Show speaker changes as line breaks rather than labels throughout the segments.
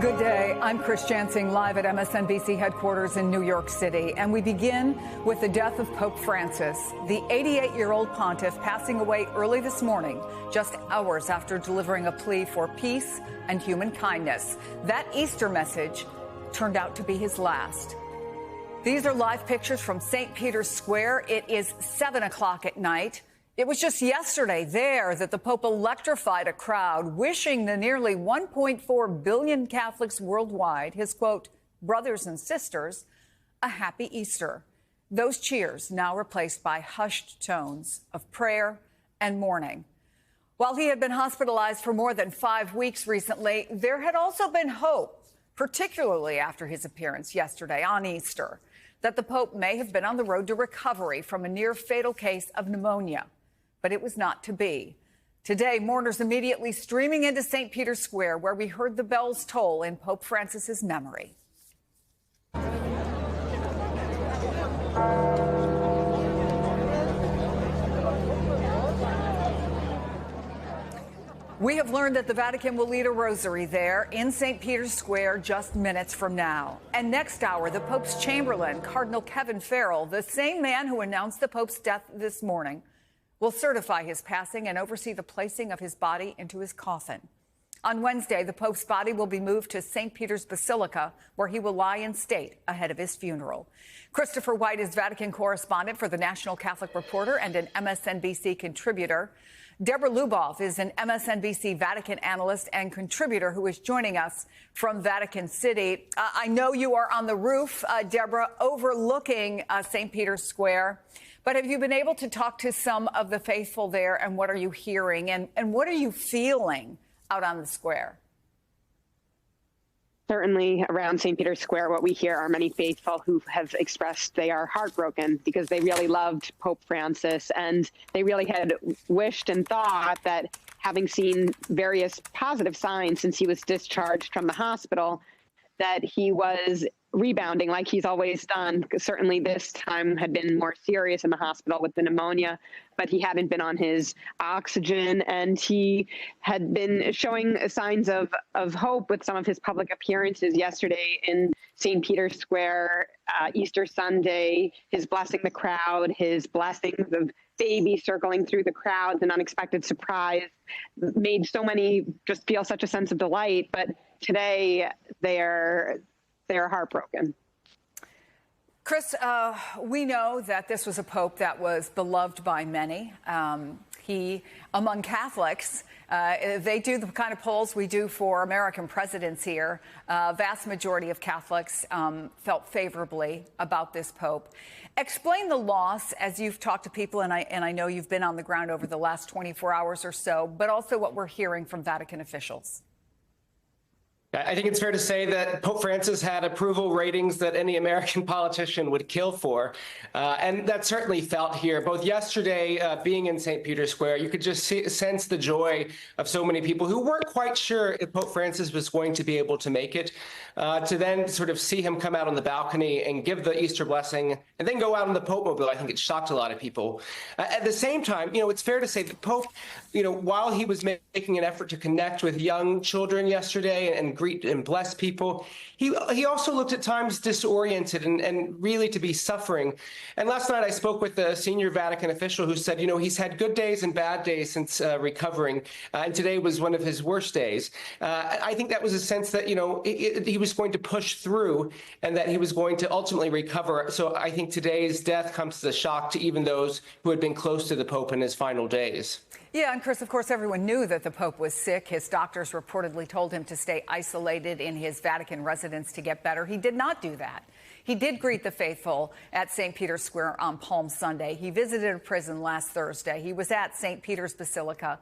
Good day. I'm Chris Jansing, live at MSNBC headquarters in New York City. And we begin with the death of Pope Francis, the 88-year-old pontiff passing away early this morning, just hours after delivering a plea for peace and human kindness. That Easter message turned out to be his last. These are live pictures from St. Peter's Square. It is 7 o'clock at night. It was just yesterday there that the Pope electrified a crowd, wishing the nearly 1.4 billion Catholics worldwide, his, quote, brothers and sisters, a happy Easter. Those cheers now replaced by hushed tones of prayer and mourning. While he had been hospitalized for more than 5 weeks recently, there had also been hope, particularly after his appearance yesterday on Easter, that the Pope may have been on the road to recovery from a near-fatal case of pneumonia. But it was not to be. Today, mourners immediately streaming into St. Peter's Square, where we heard the bells toll in Pope Francis's memory. We have learned that the Vatican will lead a rosary there in St. Peter's Square just minutes from now. And next hour, the Pope's Chamberlain, Cardinal Kevin Farrell, the same man who announced the Pope's death this morning, will certify his passing and oversee the placing of his body into his coffin. On Wednesday, the Pope's body will be moved to St. Peter's Basilica, where he will lie in state ahead of his funeral. Christopher White is Vatican correspondent for the National Catholic Reporter and an MSNBC contributor. Deborah Lubov is an MSNBC Vatican analyst and contributor who is joining us from Vatican City. I know you are on the roof, Deborah, overlooking St. Peter's Square. But have you been able to talk to some of the faithful there, and what are you hearing, and what are you feeling out on the square?
Certainly around St. Peter's Square, what we hear are many faithful who have expressed they are heartbroken because they really loved Pope Francis, and they really had wished and thought that, having seen various positive signs since he was discharged from the hospital, that he was rebounding like he's always done. Certainly this time had been more serious in the hospital with the pneumonia, but he hadn't been on his oxygen, and he had been showing signs of hope with some of his public appearances yesterday in St. Peter's Square, Easter Sunday, his blessing the crowd, his blessings of babies circling through the crowds, an unexpected surprise, made so many just feel such a sense of delight. But today they're heartbroken.
Chris, we know that this was a pope that was beloved by many. Among Catholics, they do the kind of polls we do for American presidents here. Vast majority of Catholics felt favorably about this pope. Explain the loss as you've talked to people, and I know you've been on the ground over the last 24 hours or so, but also what we're hearing from Vatican officials.
I think it's fair to say that Pope Francis had approval ratings that any American politician would kill for. And that certainly felt here. Both yesterday, being in St. Peter's Square, you could just sense the joy of so many people who weren't quite sure if Pope Francis was going to be able to make it, to then sort of see him come out on the balcony and give the Easter blessing and then go out in the Pope Mobile. I think it shocked a lot of people. At the same time, it's fair to say that Pope, while he was making an effort to connect with young children yesterday and greet and bless people, he also looked at times disoriented and really to be suffering. And last night I spoke with a senior Vatican official who said, he's had good days and bad days since recovering, and today was one of his worst days. I think that was a sense that, he was going to push through and that he was going to ultimately recover. So I think today's death comes as a shock to even those who had been close to the Pope in his final days.
Yeah, and Chris, of course, everyone knew that the Pope was sick. His doctors reportedly told him to stay isolated in his Vatican residence to get better. He did not do that. He did greet the faithful at St. Peter's Square on Palm Sunday. He visited a prison last Thursday. He was at St. Peter's Basilica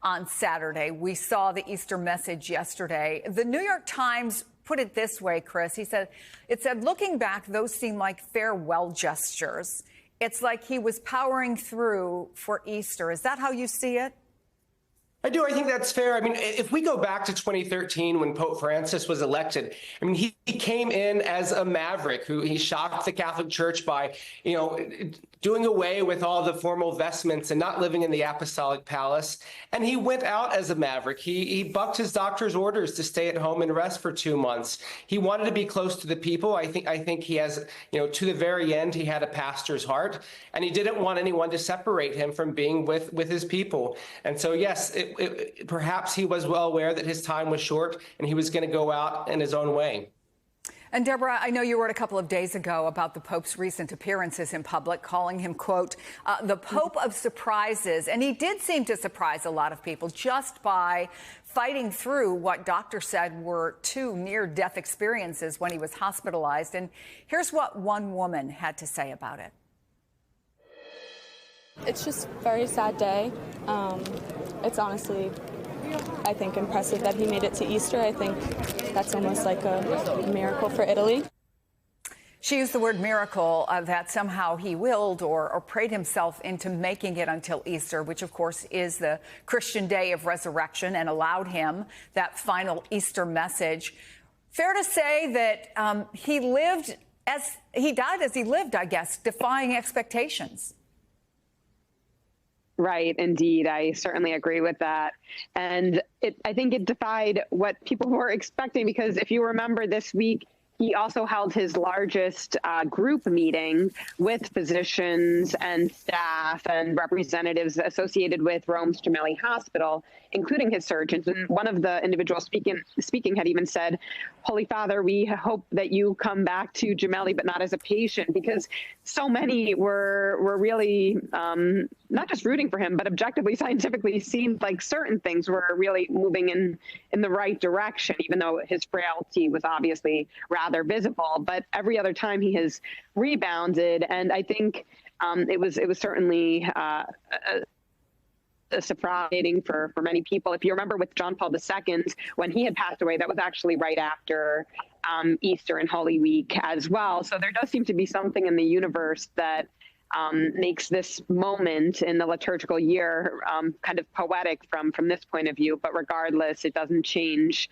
on Saturday. We saw the Easter message yesterday. The New York Times put it this way, Chris. It said, looking back, those seem like farewell gestures. It's like he was powering through for Easter. Is that how you see it?
I do. I think that's fair. I mean, if we go back to 2013 when Pope Francis was elected, I mean, he came in as a maverick who he shocked the Catholic Church by, doing away with all the formal vestments and not living in the apostolic palace. And he went out as a maverick. He bucked his doctor's orders to stay at home and rest for 2 months. He wanted to be close to the people. I think he has, to the very end, he had a pastor's heart, and he didn't want anyone to separate him from being with his people. And so, yes, perhaps he was well aware that his time was short and he was going to go out in his own way.
And Deborah, I know you wrote a couple of days ago about the Pope's recent appearances in public, calling him, quote, the Pope of surprises. And he did seem to surprise a lot of people just by fighting through what doctors said were 2 near-death experiences when he was hospitalized. And here's what one woman had to say about it.
It's just a very sad day. It's honestly, I think, impressive that he made it to Easter. I think that's almost like a miracle for Italy.
She used the word miracle, that somehow he willed or prayed himself into making it until Easter, which, of course, is the Christian day of resurrection, and allowed him that final Easter message. Fair to say that he died as he lived, I guess, defying expectations.
Right, indeed. I certainly agree with that. And I think it defied what people were expecting, because if you remember this week, he also held his largest group meeting with physicians and staff and representatives associated with Rome's Gemelli Hospital, including his surgeons. And one of the individuals speaking had even said, "Holy Father, we hope that you come back to Gemelli, but not as a patient," because so many were really not just rooting for him, but objectively, scientifically seemed like certain things were really moving in the right direction, even though his frailty was obviously rather visible. But every other time he has rebounded, and I think it was certainly a surprise for many people. If you remember with John Paul II, when he had passed away, that was actually right after Easter and Holy Week as well. So there does seem to be something in the universe that makes this moment in the liturgical year kind of poetic from this point of view. But regardless, it doesn't change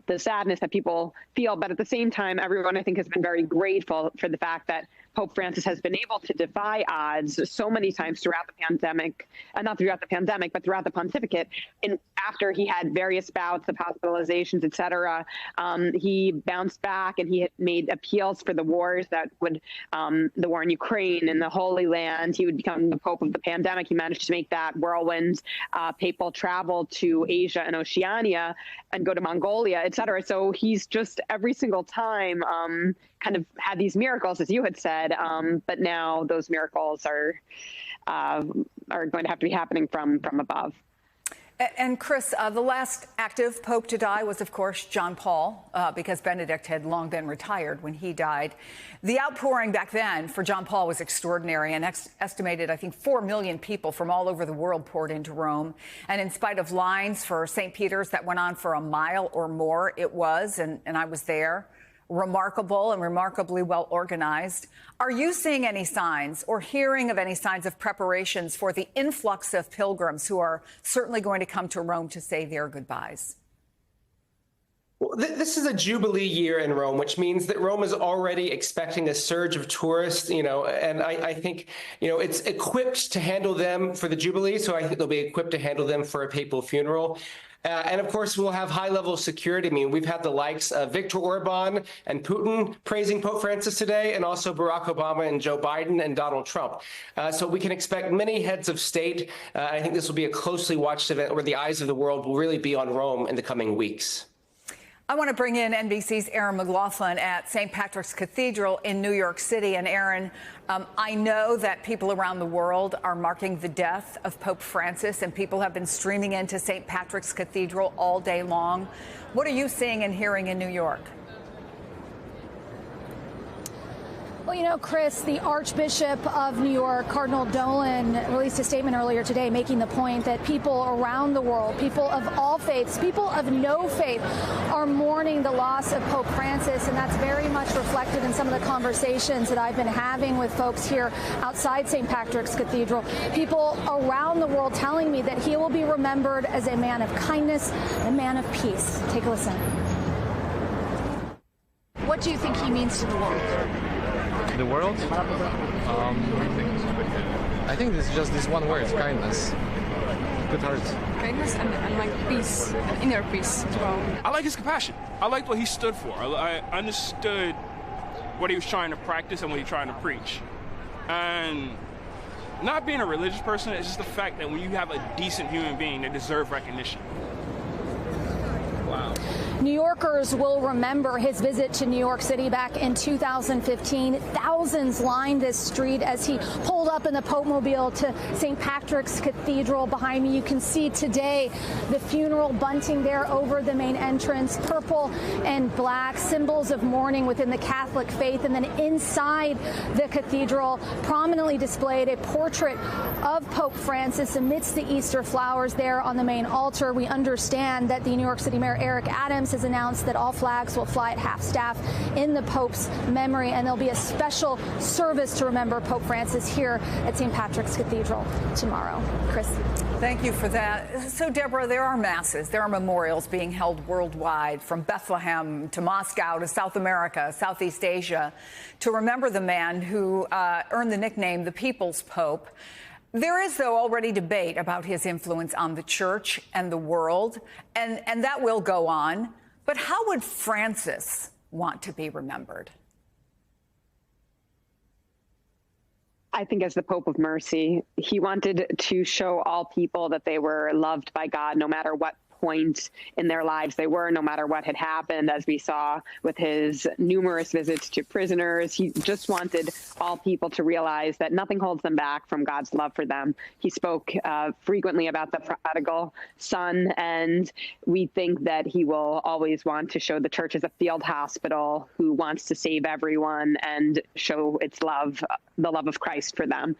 the sadness that people feel. But at the same time, everyone, I think, has been very grateful for the fact that Pope Francis has been able to defy odds so many times throughout the pandemic, not throughout the pandemic, but throughout the pontificate. And after he had various bouts of hospitalizations, et cetera, he bounced back, and he had made appeals for the wars that would, the war in Ukraine and the Holy Land. He would become the Pope of the pandemic. He managed to make that whirlwind papal travel to Asia and Oceania and go to Mongolia, et cetera. So he's just every single time kind of had these miracles, as you had said, but now those miracles are going to have to be happening from above.
And Chris, the last active pope to die was, of course, John Paul, because Benedict had long been retired when he died. The outpouring back then for John Paul was extraordinary, and estimated, I think, 4 million people from all over the world poured into Rome. And in spite of lines for St. Peter's that went on for a mile or more, it was, and I was there, remarkable and remarkably well organized. Are you seeing any signs or hearing of any signs of preparations for the influx of pilgrims who are certainly going to come to Rome to say their goodbyes?
Well, this is a Jubilee year in Rome, which means that Rome is already expecting a surge of tourists, and I think, it's equipped to handle them for the Jubilee. So I think they'll be equipped to handle them for a papal funeral. And of course, we'll have high-level security. I mean, we've had the likes of Viktor Orban and Putin praising Pope Francis today, and also Barack Obama and Joe Biden and Donald Trump. So we can expect many heads of state. I think this will be a closely watched event where the eyes of the world will really be on Rome in the coming weeks.
I want to bring in NBC's Aaron McLaughlin at St. Patrick's Cathedral in New York City. And Aaron, I know that people around the world are marking the death of Pope Francis, and people have been streaming into St. Patrick's Cathedral all day long. What are you seeing and hearing in New York?
Well, Chris, the Archbishop of New York, Cardinal Dolan, released a statement earlier today making the point that people around the world, people of all faiths, people of no faith, are mourning the loss of Pope Francis. And that's very much reflected in some of the conversations that I've been having with folks here outside St. Patrick's Cathedral. People around the world telling me that he will be remembered as a man of kindness, a man of peace. Take a listen.
What do you think he means to the world?
The world?
I think it's just this one word, kindness. Good heart.
Kindness and like peace, and inner peace as well.
I like his compassion. I liked what he stood for. I understood what he was trying to practice and what he was trying to preach. And not being a religious person, it's just the fact that when you have a decent human being, they deserve recognition. Wow.
New Yorkers will remember his visit to New York City back in 2015. Thousands lined this street as he pulled up in the Pope-mobile to St. Patrick's Cathedral. Behind me, you can see today the funeral bunting there over the main entrance, purple and black, symbols of mourning within the Catholic faith. And then inside the cathedral, prominently displayed a portrait of Pope Francis amidst the Easter flowers there on the main altar. We understand that the New York City Mayor Eric Adams has announced that all flags will fly at half-staff in the Pope's memory, and there'll be a special service to remember Pope Francis here at St. Patrick's Cathedral tomorrow. Chris.
Thank you for that. So, Deborah, there are masses, there are memorials being held worldwide, from Bethlehem to Moscow to South America, Southeast Asia, to remember the man who earned the nickname the People's Pope. There is, though, already debate about his influence on the church and the world, and that will go on. But how would Francis want to be remembered?
I think as the Pope of Mercy, he wanted to show all people that they were loved by God, no matter what point in their lives they were, no matter what had happened, as we saw with his numerous visits to prisoners. He just wanted all people to realize that nothing holds them back from God's love for them. He spoke frequently about the prodigal son, and we think that he will always want to show the church as a field hospital who wants to save everyone and show its love, the love of Christ for them.